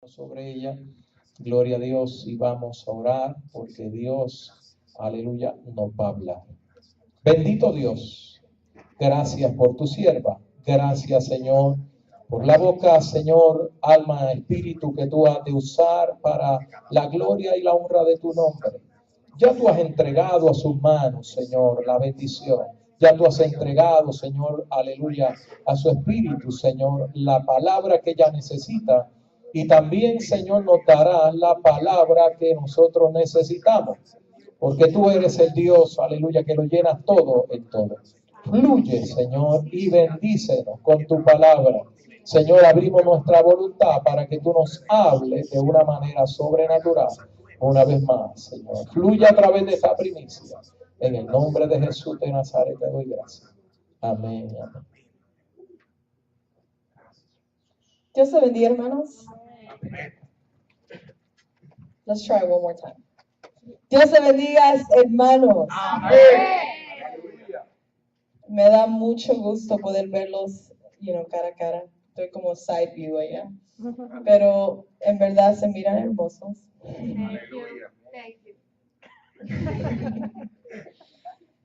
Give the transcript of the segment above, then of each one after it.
sobre ella. Gloria a Dios, y vamos a orar porque Dios, aleluya, nos va a hablar. Bendito Dios, gracias por tu sierva. Gracias, Señor, por la boca, Señor, alma, espíritu que tú has de usar para la gloria y la honra de tu nombre. Ya tú has entregado a sus manos, Señor, la bendición. Ya tú has entregado, Señor, aleluya, a su espíritu, Señor, la palabra que ella necesita. Y también, Señor, nos dará la palabra que nosotros necesitamos. Porque tú eres el Dios, aleluya, que lo llena todo en todo. Fluye, Señor, y bendícenos con tu palabra. Señor, abrimos nuestra voluntad para que tú nos hables de una manera sobrenatural. Una vez más, Señor, fluye a través de esta primicia. En el nombre de Jesús de Nazaret te doy gracias. Amén. Amén. Dios te bendiga, hermanos. Let's try one more time. Dios te bendiga, hermanos. Me da mucho gusto poder verlos, cara a cara. Estoy como side view allá. Pero en verdad se miran hermosos.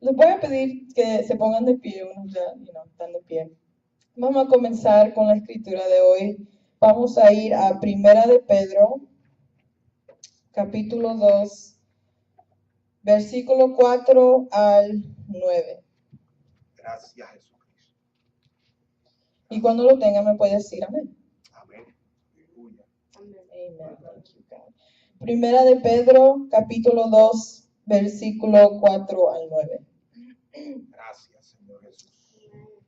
Les voy a pedir que se pongan de pie, unos ya, están de pie. Vamos a comenzar con la escritura de hoy. Vamos a ir a Primera de Pedro, capítulo 2, versículo 4 al 9. Gracias, Jesucristo. Y cuando lo tenga me puede decir amén. Amén. Aleluya. Amen. Thank you, God. Primera de Pedro, capítulo 2, versículo 4 al 9. Gracias, Señor Jesús.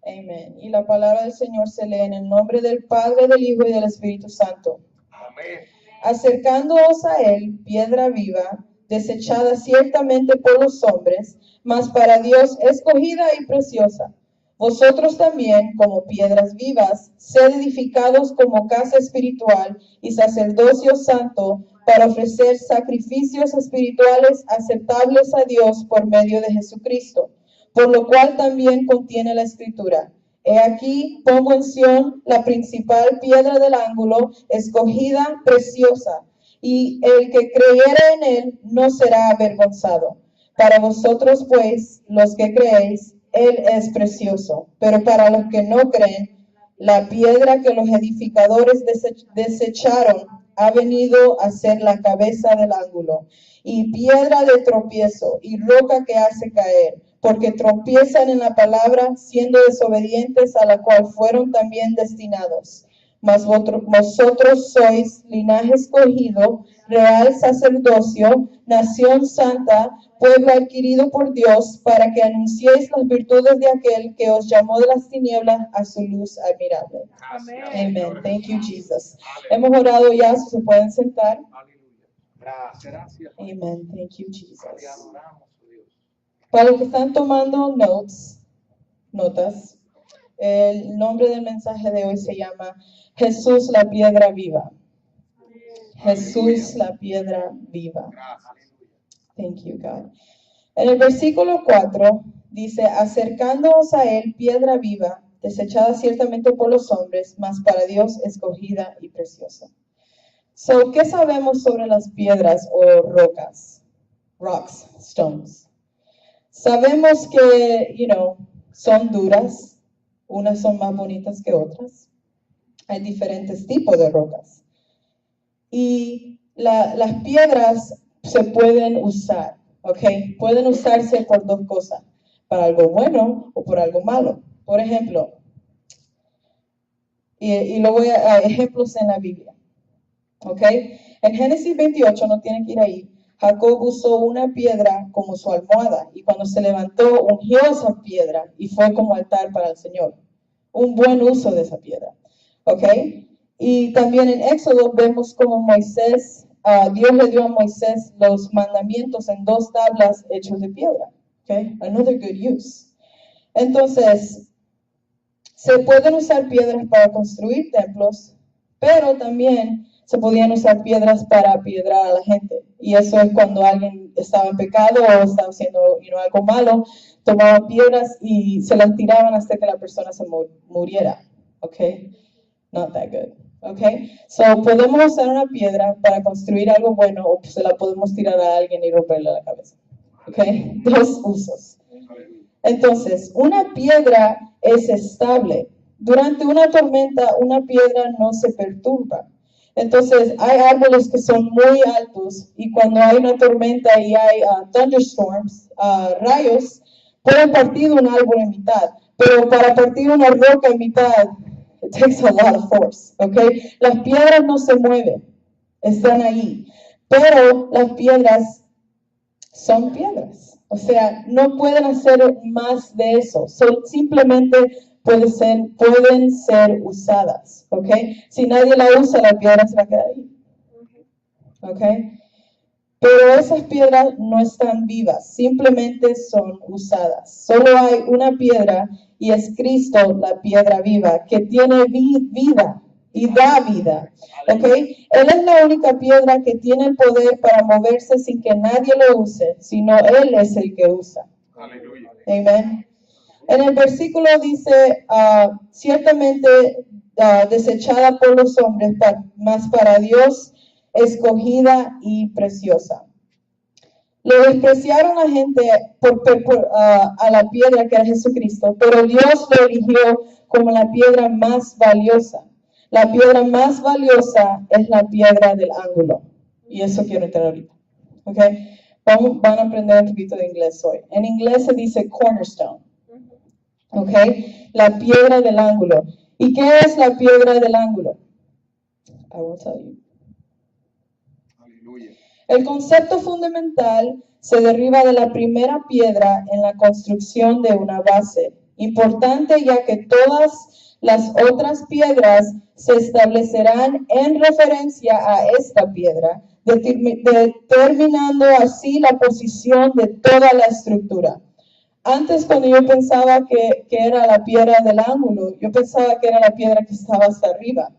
Amén. Y la palabra del Señor se lee en el nombre del Padre, del Hijo y del Espíritu Santo. Amén. Acercándoos a él, piedra viva, desechada ciertamente por los hombres, mas para Dios escogida y preciosa. Vosotros también, como piedras vivas, sed edificados como casa espiritual y sacerdocio santo, para ofrecer sacrificios espirituales aceptables a Dios por medio de Jesucristo. Por lo cual también contiene la Escritura: He aquí, pongo en Sión la principal piedra del ángulo, escogida, preciosa, y el que creyere en él no será avergonzado. Para vosotros, pues, los que creéis, él es precioso, pero para los que no creen, la piedra que los edificadores desecharon ha venido a ser la cabeza del ángulo, y piedra de tropiezo, y roca que hace caer, porque tropiezan en la palabra, siendo desobedientes, a la cual fueron también destinados. Mas vosotros sois linaje escogido, real sacerdocio, nación santa, pueblo adquirido por Dios, para que anunciéis las virtudes de aquel que os llamó de las tinieblas a su luz admirable. Amen. Thank you, Jesus. Hemos orado ya, si se pueden sentar. Gracias. Amen. Thank you, Jesus. Para los que están tomando notas, el nombre del mensaje de hoy se llama Jesús la piedra viva. Jesús la piedra viva. Thank you, God. En el versículo 4 dice: acercándoos a él, piedra viva, desechada ciertamente por los hombres, mas para Dios escogida y preciosa. So, ¿qué sabemos sobre las piedras o rocas? Rocks, stones. Sabemos que, son duras, unas son más bonitas que otras. Hay diferentes tipos de rocas. Y las piedras se pueden usar, ¿ok? Pueden usarse por dos cosas, para algo bueno o por algo malo. Por ejemplo, y lo voy a ejemplos en la Biblia, ¿ok? En Génesis 28, no tienen que ir ahí, Jacob usó una piedra como su almohada, y cuando se levantó, ungió esa piedra y fue como altar para el Señor. Un buen uso de esa piedra, ¿ok? Y también en Éxodo vemos como Moisés, Dios le dio a Moisés los mandamientos en 2 tablas hechos de piedra, ¿ok? Another good use. Entonces, se pueden usar piedras para construir templos, pero también se podían usar piedras para apiedrar a la gente. Y eso es cuando alguien estaba en pecado o estaba haciendo algo malo, tomaban piedras y se las tiraban hasta que la persona se muriera. Okay? Not that good. Okay, so podemos usar una piedra para construir algo bueno o se la podemos tirar a alguien y romperle la cabeza. Okay, dos usos. Entonces, una piedra es estable. Durante una tormenta, una piedra no se perturba. Entonces, hay árboles que son muy altos y cuando hay una tormenta y hay thunderstorms, rayos, pueden partir un árbol en mitad. Pero para partir una roca en mitad, it takes a lot of force, okay? Las piedras no se mueven, están ahí. Pero las piedras son piedras. O sea, no pueden hacer más de eso. Simplemente pueden ser usadas, ¿ok? Si nadie la usa, la piedra se va a quedar ahí, ¿ok? Pero esas piedras no están vivas, simplemente son usadas. Solo hay una piedra y es Cristo, la piedra viva, que tiene vida y da vida, ¿ok? Él es la única piedra que tiene el poder para moverse sin que nadie lo use, sino Él es el que usa. Aleluya. Amén. En el versículo dice, ciertamente desechada por los hombres, mas para Dios escogida y preciosa. Lo despreciaron la gente a la piedra que era Jesucristo, pero Dios lo eligió como la piedra más valiosa. La piedra más valiosa es la piedra del ángulo. Y eso quiero entrar ahorita. ¿Okay? Van a aprender un poquito de inglés hoy. En inglés se dice cornerstone. ¿Okay? La piedra del ángulo. ¿Y qué es la piedra del ángulo? I will tell you. Aleluya. El concepto fundamental se deriva de la primera piedra en la construcción de una base. Importante ya que todas las otras piedras se establecerán en referencia a esta piedra, determinando así la posición de toda la estructura. Antes, cuando yo pensaba que era la piedra del ángulo, yo pensaba que era la piedra que estaba hasta arriba,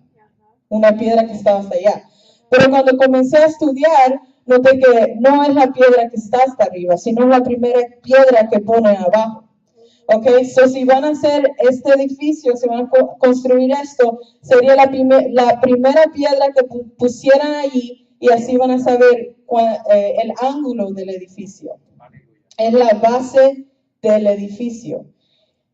una piedra que estaba hasta allá. Pero cuando comencé a estudiar, noté que no es la piedra que está hasta arriba, sino la primera piedra que pone abajo. Ok, so si van a hacer este edificio, si van a construir esto, sería la primera piedra que pusieran allí y así van a saber el ángulo del edificio. Es la base del edificio.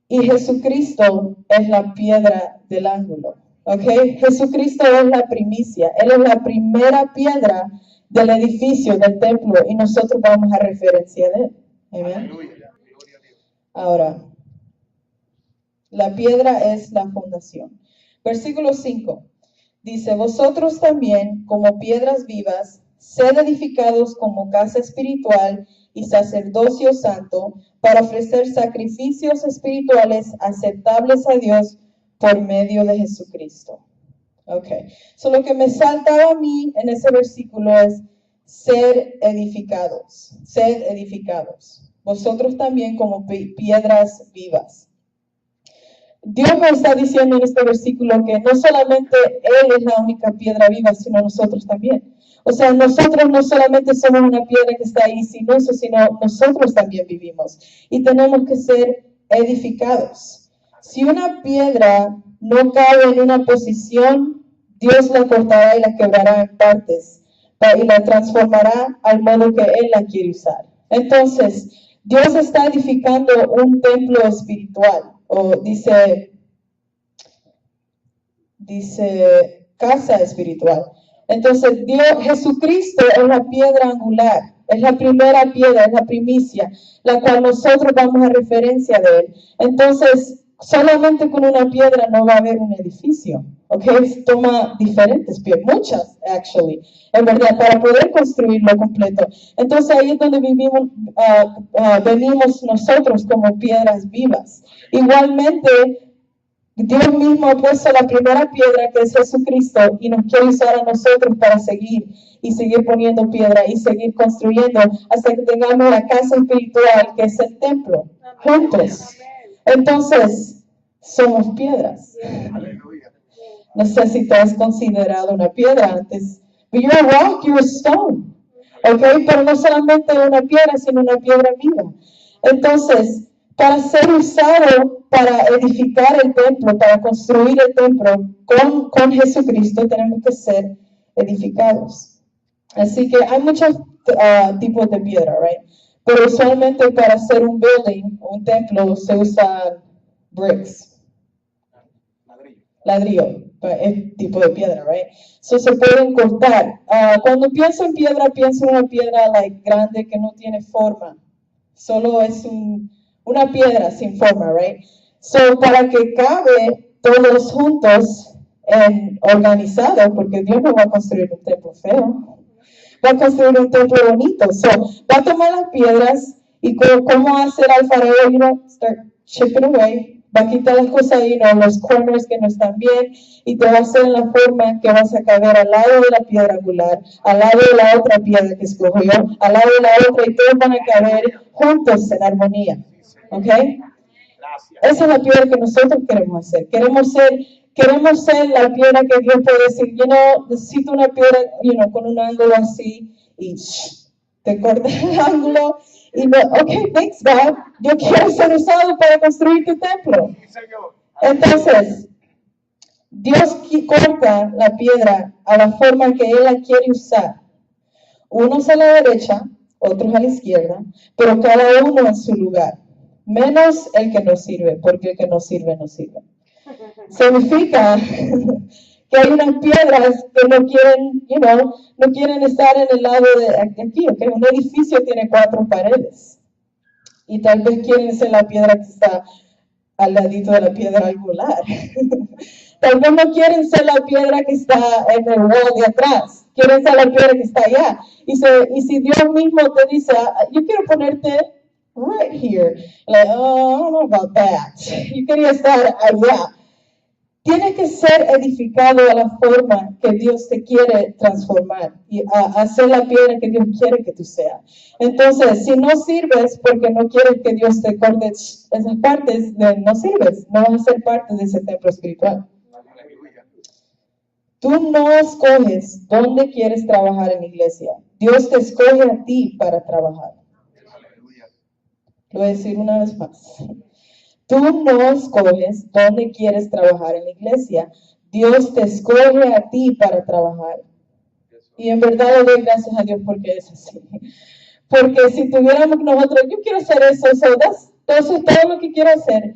Y Jesucristo es la piedra del ángulo. Ok, Jesucristo es la primicia. Él es la primera piedra del edificio, del templo, y nosotros vamos a referencia de él. Amén. Ahora, la piedra es la fundación. Versículo 5 dice, vosotros también, como piedras vivas, sed edificados como casa espiritual y sacerdocio santo, para ofrecer sacrificios espirituales aceptables a Dios por medio de Jesucristo. Ok, so lo que me saltaba a mí en ese versículo es ser edificados, sed edificados. Vosotros también como piedras vivas. Dios me está diciendo en este versículo que no solamente Él es la única piedra viva, sino nosotros también. O sea, nosotros no solamente somos una piedra que está ahí sin uso, sino nosotros también vivimos. Y tenemos que ser edificados. Si una piedra no cabe en una posición, Dios la cortará y la quebrará en partes y la transformará al modo que Él la quiere usar. Entonces, Dios está edificando un templo espiritual, o dice casa espiritual. Entonces, Jesucristo es la piedra angular, es la primera piedra, es la primicia, la cual nosotros vamos a referencia de Él. Entonces, solamente con una piedra no va a haber un edificio, ¿ok? Toma diferentes piedras, muchas, actually, en verdad, para poder construirlo completo. Entonces, ahí es donde venimos nosotros como piedras vivas. Igualmente, Dios mismo ha puesto la primera piedra, que es Jesucristo, y nos quiere usar a nosotros para seguir poniendo piedra y seguir construyendo hasta que tengamos la casa espiritual, que es el templo, juntos. Entonces, somos piedras. No sé si te has considerado una piedra antes. But you're a rock, you're a stone. ¿Ok? Pero no solamente una piedra, sino una piedra viva. Entonces, para ser usado para edificar el templo, para construir el templo con Jesucristo, tenemos que ser edificados. Así que hay muchos tipos de piedra, right? Pero usualmente para hacer un building, un templo, se usa bricks, ladrillo, es tipo de piedra, right? So se pueden cortar. Cuando pienso en piedra, pienso en una piedra grande que no tiene forma. Solo es una piedra sin forma, right? So para que cabe todos juntos organizado, porque Dios no va a construir un templo feo, va a construir un templo bonito. So va a tomar las piedras y cómo hacer alfarero, start chipping away. Va a quitar las cosas ahí, los corners que no están bien, y te va a hacer en la forma que vas a caber al lado de la piedra angular, al lado de la otra piedra que escogió, al lado de la otra, y todos van a caber juntos en armonía. ¿Ok? Esa es la piedra que nosotros queremos hacer. Queremos ser la piedra que Dios puede decir, necesito una piedra, con un ángulo así, y te corta el ángulo. Y ok, thanks God, yo quiero ser usado para construir tu templo. Entonces, Dios corta la piedra a la forma que Él la quiere usar. Unos a la derecha, otros a la izquierda, pero cada uno en su lugar. Menos el que no sirve, porque el que no sirve, no sirve. Significa que hay unas piedras que no quieren estar en el lado de aquí, ¿ok? Un edificio tiene 4 paredes y tal vez quieren ser la piedra que está al ladito de la piedra angular. Tal vez no quieren ser la piedra que está en el wall de atrás, quieren ser la piedra que está allá. Y si Dios mismo te dice, yo quiero ponerte right here, I don't know about that. Yo quería estar allá. Tienes que ser edificado a la forma que Dios te quiere transformar y hacer la piedra que Dios quiere que tú seas. Entonces, si no sirves porque no quieres que Dios te corte esas partes, no sirves, no vas a ser parte de ese templo espiritual. Tú no escoges dónde quieres trabajar en la iglesia. Dios te escoge a ti para trabajar. Lo voy a decir una vez más. Tú no escoges dónde quieres trabajar en la iglesia. Dios te escoge a ti para trabajar. Y en verdad le doy gracias a Dios porque es así. Porque si tuviéramos nosotros, yo quiero hacer eso, eso es todo lo que quiero hacer,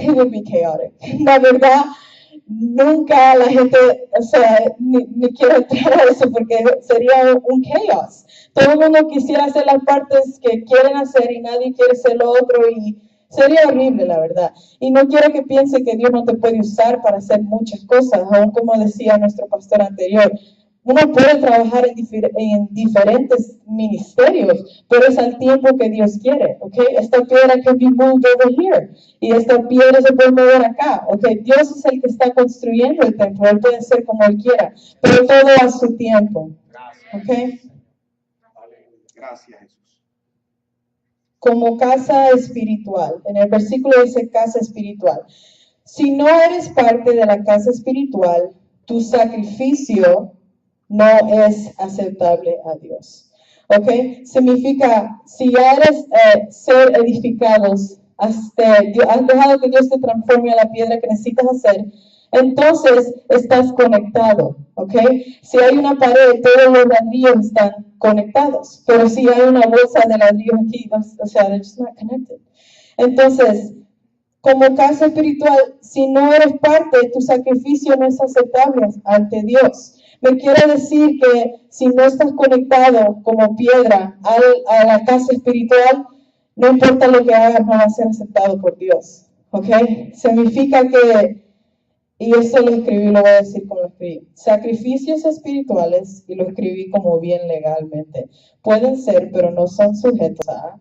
it would be chaotic. La verdad, nunca la gente, ni quiero entrar a eso porque sería un chaos. Todo el mundo quisiera hacer las partes que quieren hacer y nadie quiere hacer lo otro y sería horrible, la verdad. Y no quiero que piense que Dios no te puede usar para hacer muchas cosas, aún como decía nuestro pastor anterior. Uno puede trabajar en diferentes ministerios, pero es al tiempo que Dios quiere, ¿ok? Esta piedra can be moved over here, y esta piedra se puede mover acá, ¿ok? Dios es el que está construyendo el templo, Él puede ser como Él quiera, pero todo a su tiempo, ¿ok? Gracias, Jesús. Como casa espiritual. En el versículo dice casa espiritual. Si no eres parte de la casa espiritual, tu sacrificio no es aceptable a Dios. ¿Ok? Significa, si ya eres ser edificados, has dejado que Dios te transforme a la piedra que necesitas hacer, entonces estás conectado. ¿Ok? Si hay una pared, todos los ladrillos están conectados, pero si hay una bolsa de ladrillos aquí, they're just not connected. Entonces, como casa espiritual, si no eres parte, tu sacrificio no es aceptable ante Dios. Me quiere decir que si no estás conectado como piedra a la casa espiritual, no importa lo que hagas, no va a ser aceptado por Dios. ¿Ok? Significa que, y esto lo escribí, lo voy a decir como lo escribí, sacrificios espirituales, y lo escribí como bien legalmente, pueden ser, pero no son sujetos a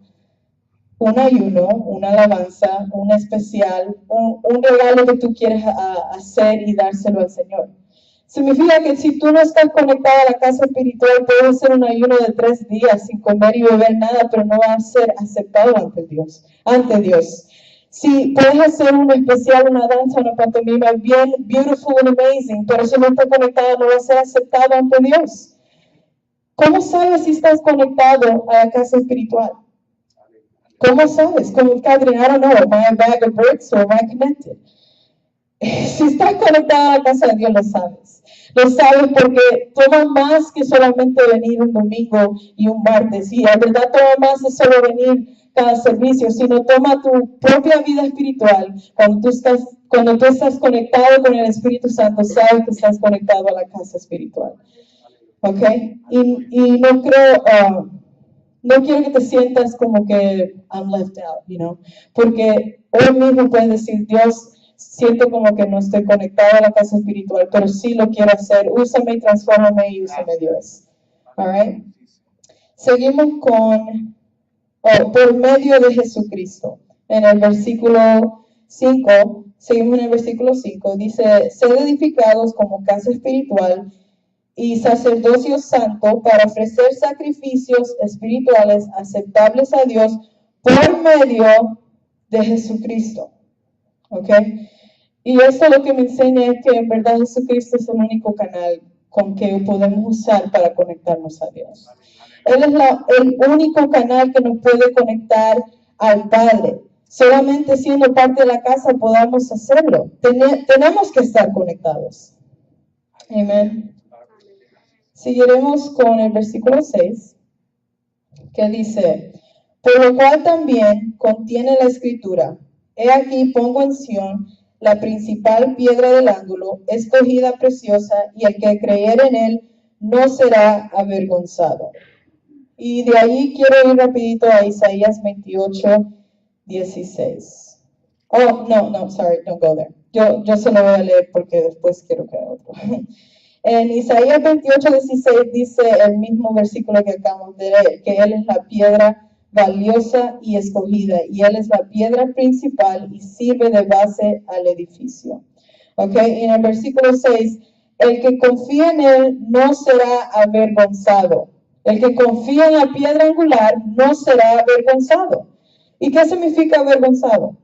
un ayuno, una alabanza, un especial, un regalo que tú quieres hacer y dárselo al Señor. Significa que si tú no estás conectado a la casa espiritual, puedes hacer un ayuno de 3 días sin comer y beber nada, pero no va a ser aceptado ante Dios. Si puedes hacer un especial, una danza, una pantomima bien beautiful and amazing, pero si no estás conectado, no va a ser aceptado ante Dios. ¿Cómo sabes si estás conectado a la casa espiritual? ¿Cómo sabes? Como Catherine, I don't know, am I a bag of bricks or am I connected? Si estás conectado a la casa de Dios, lo sabes. Lo sabes porque toma más que solamente venir un domingo y un martes. Y la verdad toma más de solo venir cada servicio, sino toma tu propia vida espiritual. Cuando tú estás conectado con el Espíritu Santo, sabes que estás conectado a la casa espiritual. ¿Ok? Y no creo... no quiero que te sientas como que I'm left out, porque hoy mismo puedes decir, Dios, siento como que no estoy conectado a la casa espiritual, pero sí lo quiero hacer. Úsame y transfórmame y úsame, Dios. All right. Seguimos con, por medio de Jesucristo. En el versículo 5, seguimos en el versículo 5, dice, sed edificados como casa espiritual y sacerdocio santo para ofrecer sacrificios espirituales aceptables a Dios por medio de Jesucristo. ¿Ok? Y esto lo que me enseña es que en verdad Jesucristo es el único canal con que podemos usar para conectarnos a Dios. Él es el único canal que nos puede conectar al Padre. Solamente siendo parte de la casa podamos hacerlo. Tenemos que estar conectados. Amén. Seguiremos con el versículo 6, que dice, por lo cual también contiene la escritura, he aquí pongo en Sión la principal piedra del ángulo, escogida preciosa, y el que creyere en él no será avergonzado. Y de ahí quiero ir rapidito a Isaías 28, 16. Oh, no, sorry, don't go there. Yo se lo voy a leer porque después quiero que haga otro. En Isaías 28, 16 dice el mismo versículo que acabamos de leer, que Él es la piedra valiosa y escogida, y Él es la piedra principal y sirve de base al edificio. ¿Ok? Y en el versículo 6, el que confía en Él no será avergonzado. El que confía en la piedra angular no será avergonzado. ¿Y qué significa avergonzado?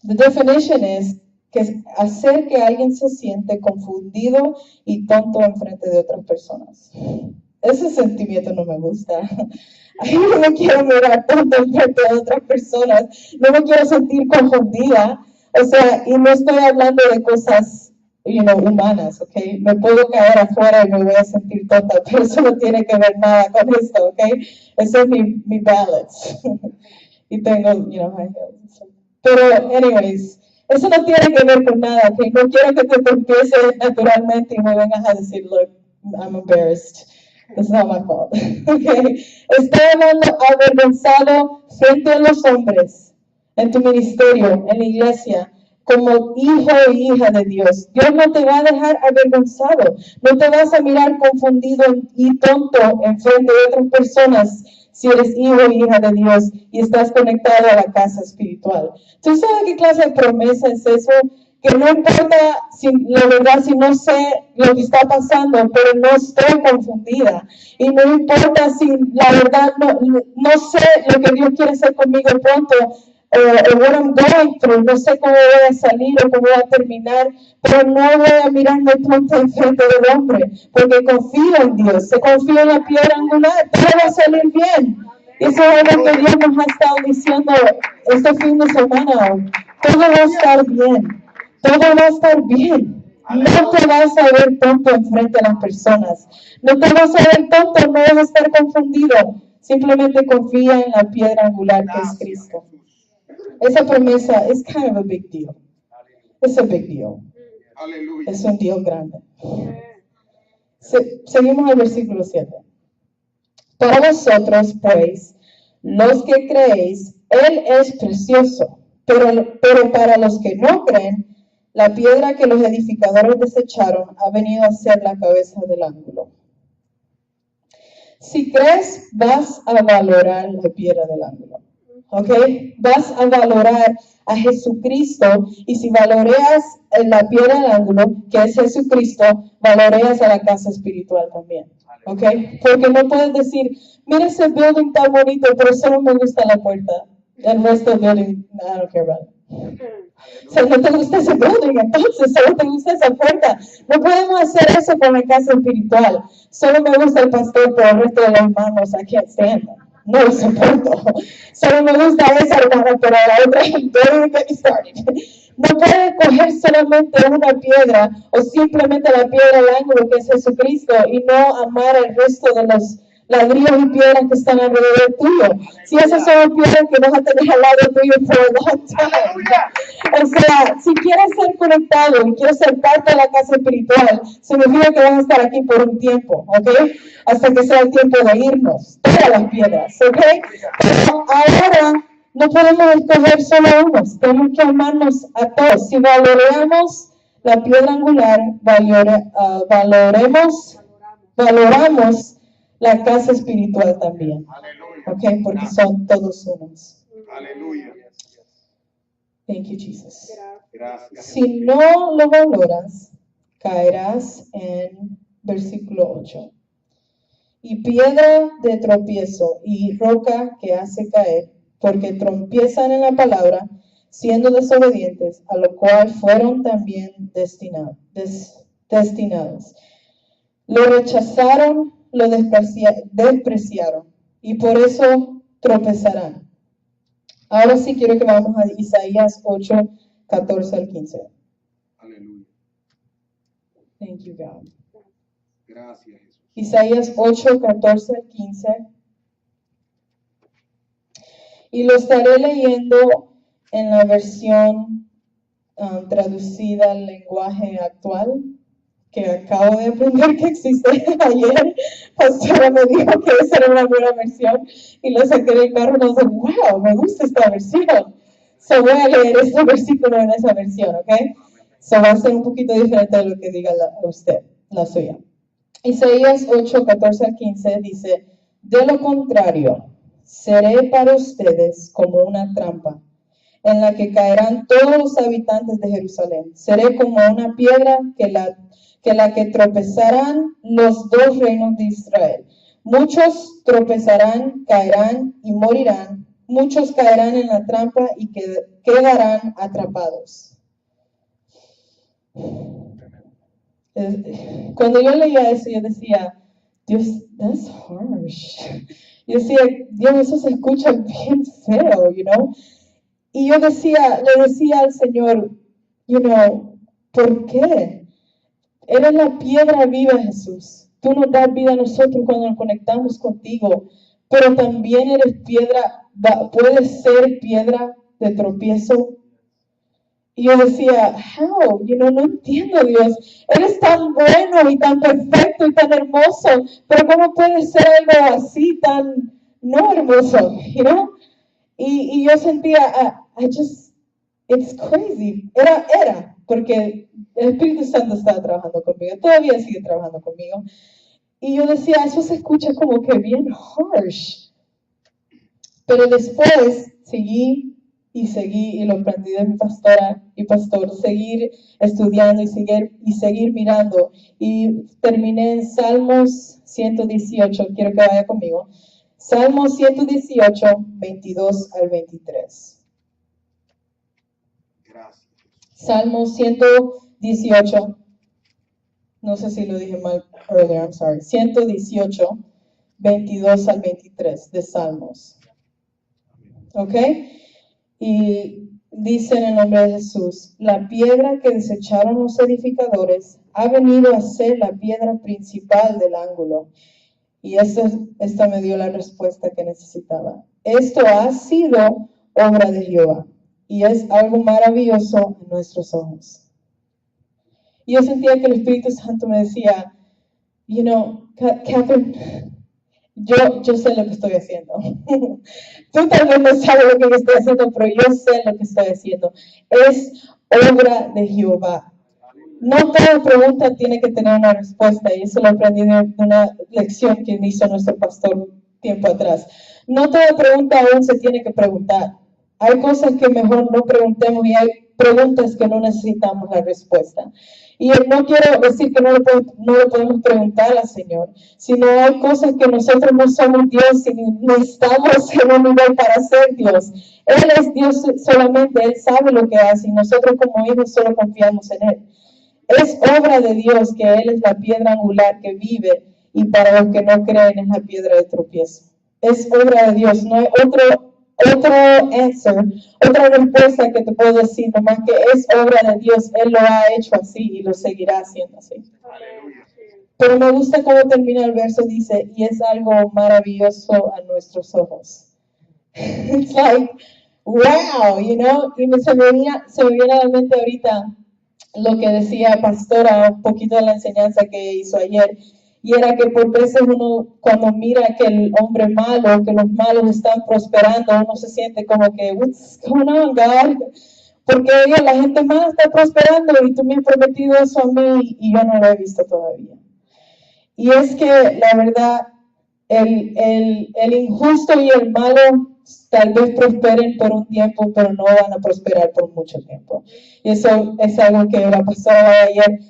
The definition is que es hacer que alguien se siente confundido y tonto en frente de otras personas. Ese sentimiento no me gusta. Yo no me quiero mirar tonto en frente de otras personas. No me quiero sentir confundida. O sea, y no estoy hablando de cosas, humanas, ¿ok? Me puedo caer afuera y me voy a sentir tonta, pero eso no tiene que ver nada con esto, ¿ok? Ese es mi balance. Y tengo, high heels. Pero, anyways, eso no tiene que ver con nada, ¿ok? No quiero que te empieces naturalmente y me vengas a decir, look, I'm embarrassed. It's not my fault. Okay. Estoy hablando avergonzado frente a los hombres, en tu ministerio, en la iglesia, como hijo e hija de Dios. Dios no te va a dejar avergonzado. No te vas a mirar confundido y tonto en frente de otras personas si eres hijo e hija de Dios y estás conectado a la casa espiritual. ¿Tú sabes qué clase de promesa es eso? Que no importa si la verdad, si no sé lo que está pasando, pero no estoy confundida. Y no importa si la verdad no sé lo que Dios quiere hacer conmigo pronto, o what I'm going through, no sé cómo voy a salir o cómo voy a terminar, pero no voy a mirarme tonto en frente del hombre, porque confío en Dios, se confía en la piedra angular, todo va a salir bien. Y eso es lo que Dios nos ha estado diciendo este fin de semana. Todo va a estar bien. Todo va a estar bien. No te vas a ver tonto enfrente de las personas. No te vas a ver tonto, no vas a estar confundido. Simplemente confía en la piedra angular que es Cristo. Esa promesa es kind of a big deal. Es a big deal. Es un deal grande. Seguimos al versículo 7. Para vosotros, pues, los que creéis, Él es precioso. Pero para los que no creen, la piedra que los edificadores desecharon ha venido a ser la cabeza del ángulo. Si crees, vas a valorar la piedra del ángulo. ¿Ok? Vas a valorar a Jesucristo, y si valoreas la piedra del ángulo, que es Jesucristo, valoreas a la casa espiritual también. ¿Ok? Porque no puedes decir, mira ese building tan bonito, pero solo me gusta la puerta. El resto del building, I don't care about it. O sea, no te gusta ese building, entonces solo te gusta esa puerta. No podemos hacer eso con la casa espiritual. Solo me gusta el pastor, pero el resto de los hermanos, I can't stand them. no lo soporto. Solo me gusta esa hermana, pero la otra, don't get me started. No puede coger solamente una piedra o simplemente la piedra del ángulo que es Jesucristo y no amar al resto de los ladrillos y piedras que están alrededor tuyo. Si esas son piedras que vas a tener al lado tuyo por a long time. O sea, si quieres ser conectado y quieres ser parte de la casa espiritual, significa que vas a estar aquí por un tiempo, ¿ok? Hasta que sea el tiempo de irnos, todas las piedras, ¿ok? Pero ahora no podemos escoger solo unos, tenemos que amarnos a todos. Si valoramos la piedra angular, valoramos la casa espiritual también. Ok, porque son todos unos. Aleluya. Thank you, Jesus. Gracias. Si no lo valoras, caerás en versículo 8. Y piedra de tropiezo y roca que hace caer, porque tropiezan en la palabra, siendo desobedientes, a lo cual fueron también destinados. Lo rechazaron, lo despreciaron, y por eso tropezarán. Ahora sí quiero que vamos a Isaías 8, 14 al 15. Aleluya. Thank you, God. Gracias, Jesús. Isaías 8, 14 al 15. Y lo estaré leyendo en la versión traducida al lenguaje actual, que acabo de aprender que existe ayer. Pastora me dijo que esa era una buena versión y lo saqué del carro y dije, wow, me gusta esta versión. So voy a leer este versículo en esa versión, ¿ok? So va a ser un poquito diferente de lo que diga usted, la suya. Isaías 8, 14 al 15 dice, de lo contrario, seré para ustedes como una trampa, en la que caerán todos los habitantes de Jerusalén. Seré como una piedra que tropezarán los dos reinos de Israel. Muchos tropezarán, caerán y morirán. Muchos caerán en la trampa y quedarán atrapados. Cuando yo leía eso, yo decía, Dios, that's harsh. Yo decía, Dios, eso se escucha bien feo, you know. Y yo le decía al Señor, you know, ¿por qué? Eres la piedra viva, Jesús. Tú nos das vida a nosotros cuando nos conectamos contigo, pero también eres piedra, puedes ser piedra de tropiezo. Y yo decía, how? No entiendo, Dios. Eres tan bueno y tan perfecto y tan hermoso, pero ¿cómo puede ser algo así tan no hermoso? You know? Y yo sentía, it's crazy. Era, porque el Espíritu Santo estaba trabajando conmigo, todavía sigue trabajando conmigo. Y yo decía, eso se escucha como que bien harsh. Pero después seguí y lo aprendí de mi pastora y pastor, seguir estudiando y seguir mirando. Y terminé en Salmos 118, quiero que vaya conmigo. Salmos 118, 22 al 23. Gracias. Salmos 118, no sé si lo dije mal earlier, I'm sorry. 118, 22 al 23 de Salmos. ¿Ok? Y dice en el nombre de Jesús, la piedra que desecharon los edificadores ha venido a ser la piedra principal del ángulo. Y esta me dio la respuesta que necesitaba. Esto ha sido obra de Jehová y es algo maravilloso en nuestros ojos. Y yo sentía que el Espíritu Santo me decía, you know, Catherine, yo sé lo que estoy haciendo. Tú tal vez no sabes lo que estoy haciendo, pero yo sé lo que estoy haciendo. Es obra de Jehová. No toda pregunta tiene que tener una respuesta, y eso lo aprendí de una lección que hizo nuestro pastor tiempo atrás. No toda pregunta aún se tiene que preguntar. Hay cosas que mejor no preguntemos y hay preguntas que no necesitamos la respuesta. Y no quiero decir que no lo podemos preguntar al Señor, sino hay cosas que nosotros no somos Dios y no estamos en un nivel para ser Dios. Él es Dios solamente, Él sabe lo que hace y nosotros como hijos solo confiamos en Él. Es obra de Dios que Él es la piedra angular que vive y para los que no creen es la piedra de tropiezo. es obra de Dios, no hay otro answer, otra respuesta que te puedo decir, nomás que es obra de Dios, Él lo ha hecho así y lo seguirá haciendo así. Pero me gusta cómo termina el verso, dice, y es algo maravilloso a nuestros ojos. It's like, wow, you know, y se me viene a la mente ahorita lo que decía Pastora, un poquito de la enseñanza que hizo ayer, y era que por veces uno cuando mira que el hombre malo, que los malos están prosperando, uno se siente como que, what's going on, God? Porque la gente mala está prosperando y tú me has prometido eso a mí y yo no lo he visto todavía. Y es que la verdad, el injusto y el malo tal vez prosperen por un tiempo, pero no van a prosperar por mucho tiempo. Y eso es algo que la pastora ayer.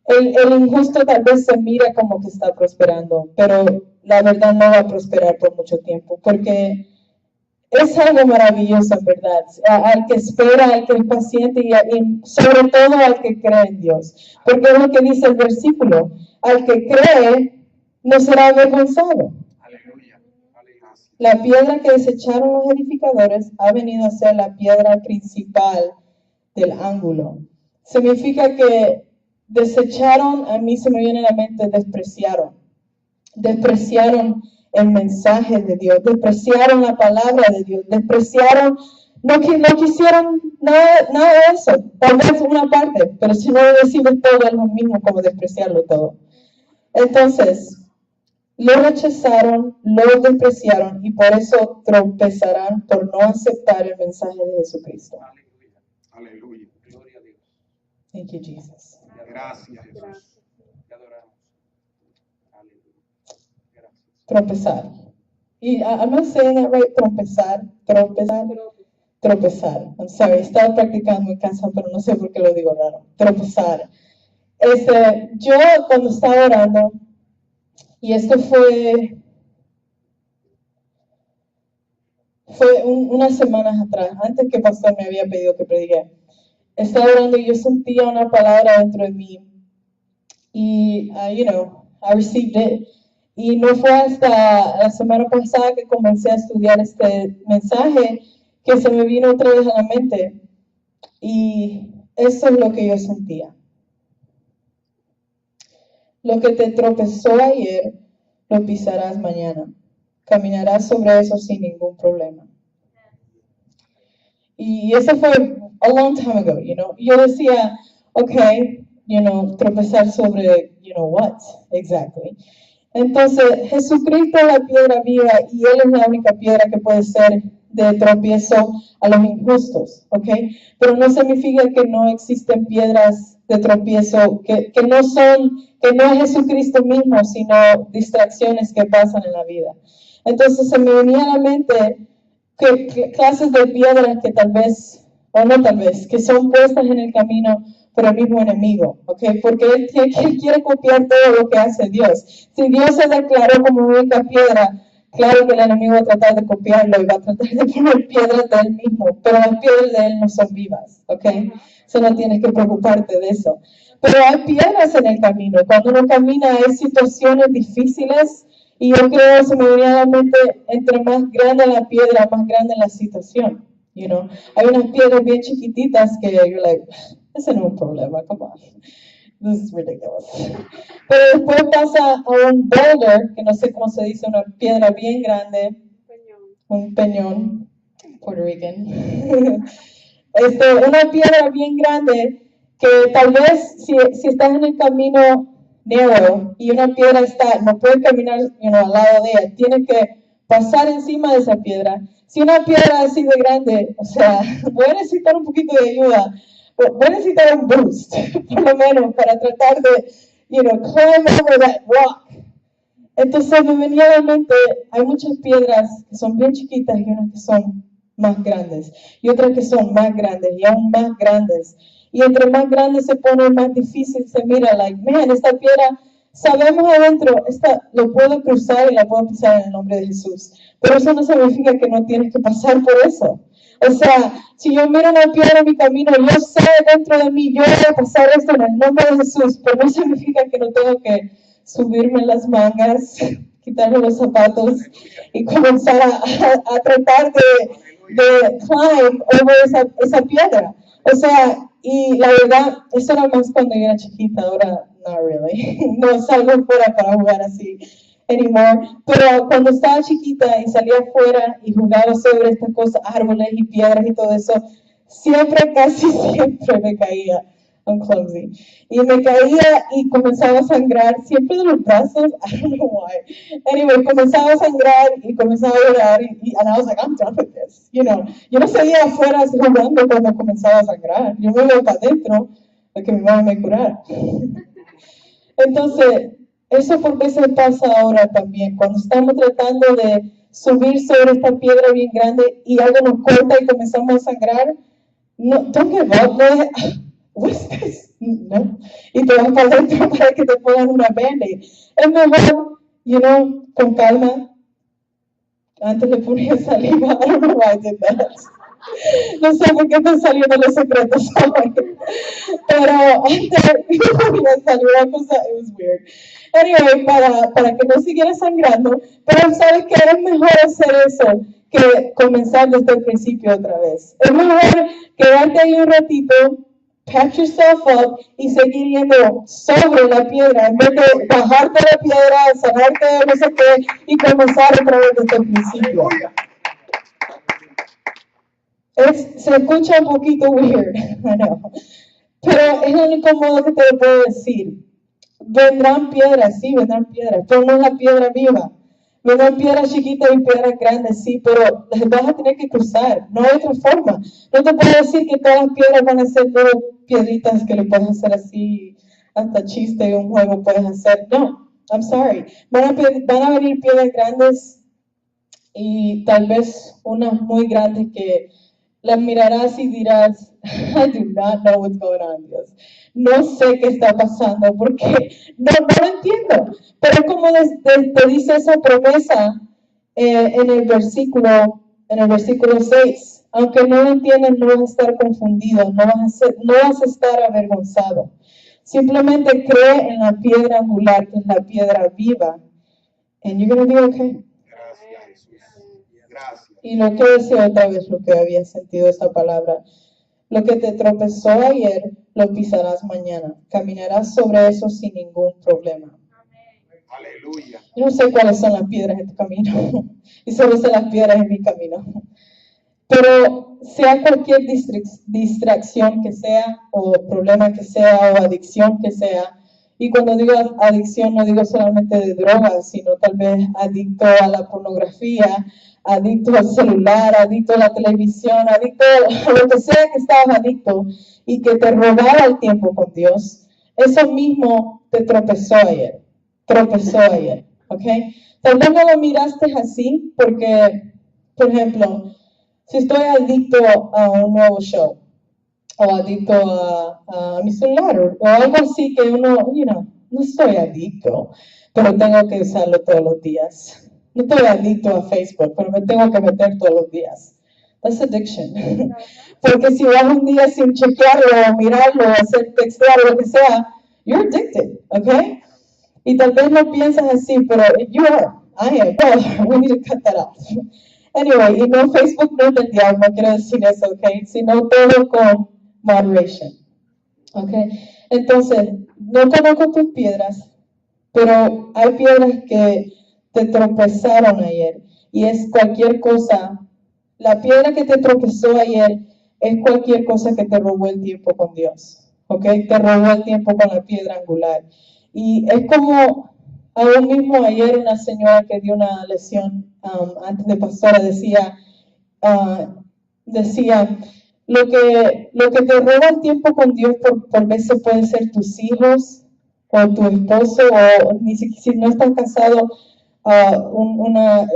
El injusto tal vez se mira como que está prosperando, pero la verdad no va a prosperar por mucho tiempo, porque es algo maravilloso, en verdad. Al que espera, al que es paciente y sobre todo al que cree en Dios. Porque es lo que dice el versículo. Al que cree, no será avergonzado. La piedra que desecharon los edificadores ha venido a ser la piedra principal del ángulo. Significa que desecharon, a mí se me viene a la mente, despreciaron el mensaje de Dios, despreciaron la palabra de Dios, despreciaron, no quisieron nada de eso, tal vez una parte, pero si no decimos todo es lo mismo como despreciarlo todo. Entonces, lo rechazaron, lo despreciaron y por eso tropezarán por no aceptar el mensaje de Jesucristo. Aleluya. Gloria a Dios. Thank you, Jesus. Gracias, Jesús. Te adoramos. Aleluya. Gracias. Tropezar. Y I'm not saying that right, tropezar. I'm sorry, estaba practicando en casa, pero no sé por qué lo digo raro. Tropezar. Yo cuando estaba orando, y esto fue unas semanas atrás, antes que el pastor me había pedido que predique, estaba orando y yo sentía una palabra dentro de mí. Y, I received it. Y no fue hasta la semana pasada que comencé a estudiar este mensaje que se me vino otra vez a la mente. Y eso es lo que yo sentía. Lo que te tropezó ayer, lo pisarás mañana. Caminarás sobre eso sin ningún problema. Y eso fue a long time ago, Yo decía, okay, tropezar sobre, what, exactly. Entonces, Jesucristo es la piedra viva y Él es la única piedra que puede ser de tropiezo a los injustos, ¿ok? Pero no significa que no existen piedras de tropiezo que no es Jesucristo mismo, sino distracciones que pasan en la vida. Entonces, se me venía a la mente que clases de piedras que tal vez, o no tal vez, que son puestas en el camino por el mismo enemigo, ¿ok? Porque él quiere copiar todo lo que hace Dios. Si Dios se declaró como única piedra, claro que el enemigo va a tratar de copiarlo y va a tratar de poner piedras de él mismo, pero las piedras de él no son vivas, ¿ok? Eso no tienes que preocuparte de eso. Pero hay piedras en el camino. Cuando uno camina hay situaciones difíciles y yo creo, se me venía a la mente, entre más grande la piedra, más grande la situación, Hay unas piedras bien chiquititas que you're like, ese no es un problema, come on. This is ridiculous. Pero después pasa a un boulder, que no sé cómo se dice, una piedra bien grande, un peñón, Puerto Rican. Una piedra bien grande que tal vez si estás en el camino narrow y una piedra no puede caminar al lado de ella, tiene que pasar encima de esa piedra. Si una piedra así de grande, o sea, voy a necesitar un poquito de ayuda, voy a necesitar un boost, por lo menos, para tratar de, climb over that rock. Entonces me venía a la mente, hay muchas piedras que son bien chiquitas y unas que son más grandes, y otras que son más grandes y aún más grandes. Y entre más grande se pone, más difícil se mira, esta piedra, sabemos adentro, lo puedo cruzar y la puedo pisar en el nombre de Jesús. Pero eso no significa que no tienes que pasar por eso. O sea, si yo miro una piedra en mi camino, yo sé dentro de mí, yo voy a pasar esto en el nombre de Jesús, pero no significa que no tengo que subirme las mangas, quitarme los zapatos y comenzar a tratar de climb over esa piedra. O sea, y la verdad, eso era más cuando yo era chiquita, ahora not really. No salgo fuera para jugar así anymore. Pero cuando estaba chiquita y salía afuera y jugaba sobre estas cosas, árboles y piedras y todo eso, casi siempre me caía. I'm clumsy. Y me caía y comenzaba a sangrar, siempre de los brazos, I don't know why. Anyway, comenzaba a sangrar y comenzaba a llorar and I was like, I'm done with this. You know, yo no seguía afuera jugando cuando comenzaba a sangrar. Yo me iba para adentro para que mi mamá me curara. Entonces, eso por veces pasa ahora también, cuando estamos tratando de subir sobre esta piedra bien grande y algo nos corta y comenzamos a sangrar. No, don't give up, no, what's this? No, y te vas para adentro para que te pongan una band-aid. Es mejor, you know, con calma. Antes le ponía saliva, I don't know why I did that. No sé por qué están saliendo los secretos hoy. Pero antes me ponía saliva, cosa, it was weird. Anyway, para que no siguiera sangrando, pero sabes que es mejor hacer eso que comenzar desde el principio otra vez. Es mejor quedarte ahí un ratito, patch yourself up y seguir yendo sobre la piedra en vez de bajarte la piedra, sanarte de no sé qué y comenzar otra vez desde el principio. Se escucha un poquito weird, I know. Pero es el único modo que te lo puedo decir. Vendrán piedras, sí, vendrán piedras, pero no es la piedra viva. Vendrán piedras chiquitas y piedras grandes, sí, pero las vas a tener que cruzar. No hay otra forma. No te puedo decir que todas las piedras van a ser todas piedritas que le puedes hacer así, hasta chiste, un juego puedes hacer. No, I'm sorry. Van a venir piedras grandes y tal vez unas muy grandes que las mirarás y dirás, I do not know what's going on, Dios. No sé qué está pasando porque no lo entiendo. Pero como te dice esa promesa en el versículo 6, aunque no lo entiendas, no vas a estar confundido, no vas a estar avergonzado. Simplemente cree en la piedra angular, que es la piedra viva, and you're going to be okay. Gracias, Jesús. Gracias. Y lo que decía otra vez, lo que había sentido esa palabra, lo que te tropezó ayer, lo pisarás mañana. Caminarás sobre eso sin ningún problema. Aleluya. Yo no sé cuáles son las piedras en tu camino, y solo sé las piedras en mi camino. Pero sea cualquier distracción que sea, o problema que sea, o adicción que sea, y cuando digo adicción no digo solamente de drogas, sino tal vez adicto a la pornografía, adicto al celular, adicto a la televisión, adicto a lo que sea que estabas adicto y que te robaba el tiempo con Dios, eso mismo te tropezó ayer, ¿ok? Tal vez no lo miraste así porque, por ejemplo, si estoy adicto a un nuevo show, o adicto a mi celular, o algo así que uno, no estoy adicto, pero tengo que usarlo todos los días. No estoy adicto a Facebook, pero me tengo que meter todos los días. That's addiction. Porque si vas un día sin chequearlo, o mirarlo, o hacer textear, o lo que sea, you're addicted, ¿ok? Y tal vez no piensas así, pero you are. I am. Well, we need to cut that off. Anyway, y no, Facebook no es del diablo, no quiero decir eso, ¿ok? Sino todo con moderation, ¿ok? Entonces, no conozco tus piedras, pero hay piedras que te tropezaron ayer, y es cualquier cosa. La piedra que te tropezó ayer es cualquier cosa que te robó el tiempo con Dios, ¿ok? Te robó el tiempo con la piedra angular. Y es como, aún mismo ayer una señora que dio una lección antes de pastora decía, lo que te roba el tiempo con Dios por veces puede ser tus hijos o tu esposo, o ni siquiera si no estás casado, una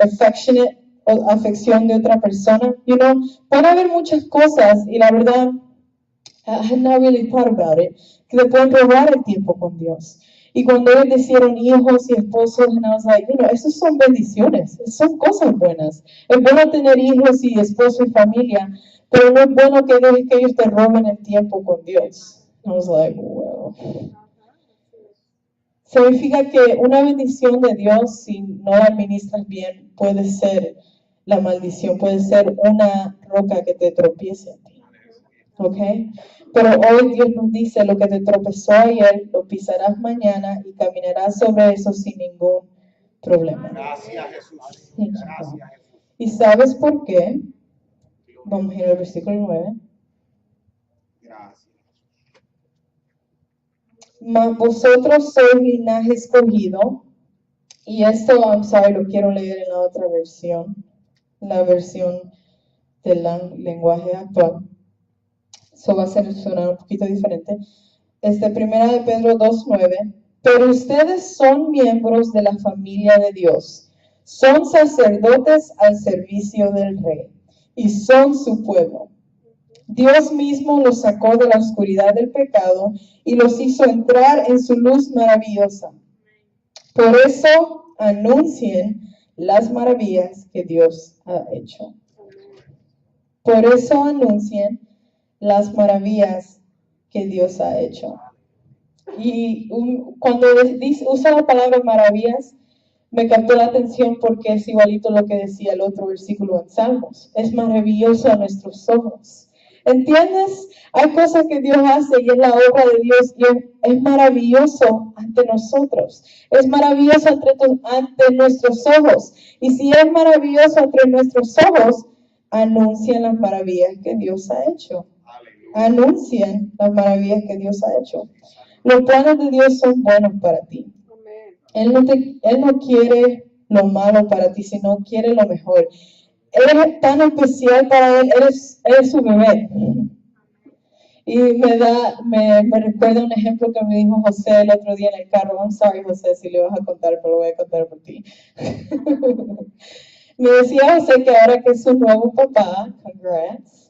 afección de otra persona, puede haber muchas cosas, y la verdad, I had not really thought about it, que te pueden robar el tiempo con Dios. Y cuando ellos decían hijos y esposos, and I was like, esos son bendiciones, son cosas buenas. Es bueno tener hijos y esposo y familia, pero no es bueno que dejes que ellos te roben el tiempo con Dios. I was like, well. Significa que una bendición de Dios, si no la administras bien, puede ser la maldición, puede ser una roca que te tropiece a ti. ¿Ok? Pero hoy Dios nos dice, lo que te tropezó ayer, lo pisarás mañana y caminarás sobre eso sin ningún problema. Gracias, Jesús. Gracias, Jesús. ¿Y sabes por qué? Vamos a ir al versículo 9. Gracias. Mas vosotros sois linaje escogido. Y esto, lo quiero leer en la otra versión. La versión del lenguaje actual. Eso va a sonar un poquito diferente. Primera de Pedro 2:9. Pero ustedes son miembros de la familia de Dios. Son sacerdotes al servicio del Rey. Y son su pueblo. Dios mismo los sacó de la oscuridad del pecado y los hizo entrar en su luz maravillosa. Por eso anuncien las maravillas que Dios ha hecho. Por eso anuncien las maravillas que Dios ha hecho. Y cuando usa la palabra maravillas, me captó la atención porque es igualito a lo que decía el otro versículo en Salmos. Es maravilloso a nuestros ojos. ¿Entiendes? Hay cosas que Dios hace y es la obra de Dios y es maravilloso ante nosotros. Es maravilloso ante nuestros ojos. Y si es maravilloso ante nuestros ojos, anuncien las maravillas que Dios ha hecho. Anuncien las maravillas que Dios ha hecho. Los planes de Dios son buenos para ti. Él no quiere lo malo para ti, sino quiere lo mejor. Eres tan especial para Él, eres su bebé. Y me recuerda un ejemplo que me dijo José el otro día en el carro. I'm sorry, José, si le vas a contar, pero lo voy a contar por ti. Me decía José que ahora que es su nuevo papá, congrats,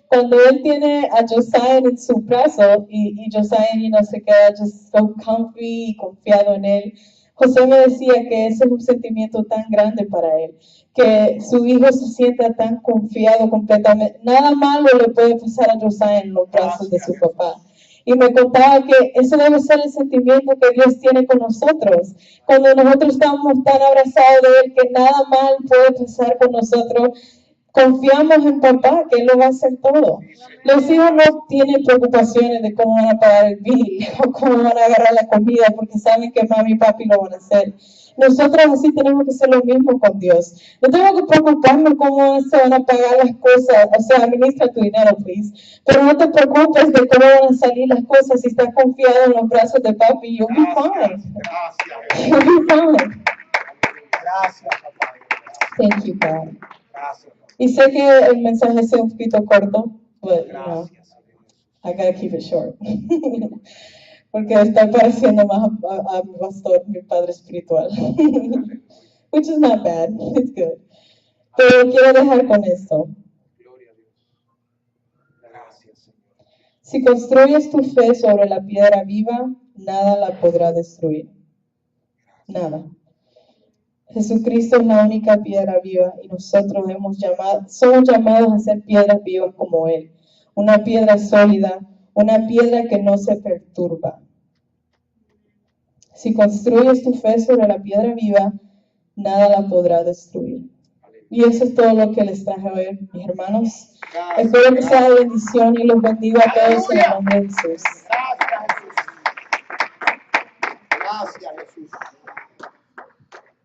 cuando él tiene a Josiah en su brazo y Josiah se queda just so comfy y confiado en él, José me decía que ese es un sentimiento tan grande para él, que su hijo se sienta tan confiado completamente. Nada malo le puede pasar a Josiah en los brazos de su papá. Y me contaba que eso debe ser el sentimiento que Dios tiene con nosotros. Cuando nosotros estamos tan abrazados de Él que nada mal puede pasar con nosotros, confiamos en papá, que Él lo va a hacer todo. Los hijos no tienen preocupaciones de cómo van a pagar el bill o cómo van a agarrar la comida porque saben que mami y papi lo van a hacer. Nosotros así tenemos que hacer lo mismo con Dios. No tenemos que preocuparnos cómo se van a pagar las cosas. O sea, administra tu dinero, please. Pero no te preocupes de cómo van a salir las cosas si estás confiado en los brazos de papi. You'll be fine. Gracias. You'll be fine. Gracias, papá. Thank you, God. Gracias. Y sé que el mensaje sea un poquito corto, but you know, Gracias. I gotta keep it short. Porque estoy pareciendo más a mi pastor, mi padre espiritual. Which is not bad, it's good. Pero quiero dejar con esto. Gloria a Dios. Gracias, Señor. Si construyes tu fe sobre la piedra viva, nada la podrá destruir. Nada. Jesucristo es la única piedra viva y nosotros somos llamados a ser piedras vivas como Él. Una piedra sólida, una piedra que no se perturba. Si construyes tu fe sobre la piedra viva, nada la podrá destruir. Y eso es todo lo que les traje hoy, mis hermanos. Espero que sea de bendición y los bendigo a todos en el nombre de Jesús. Gracias, Jesús. Gracias, Jesús.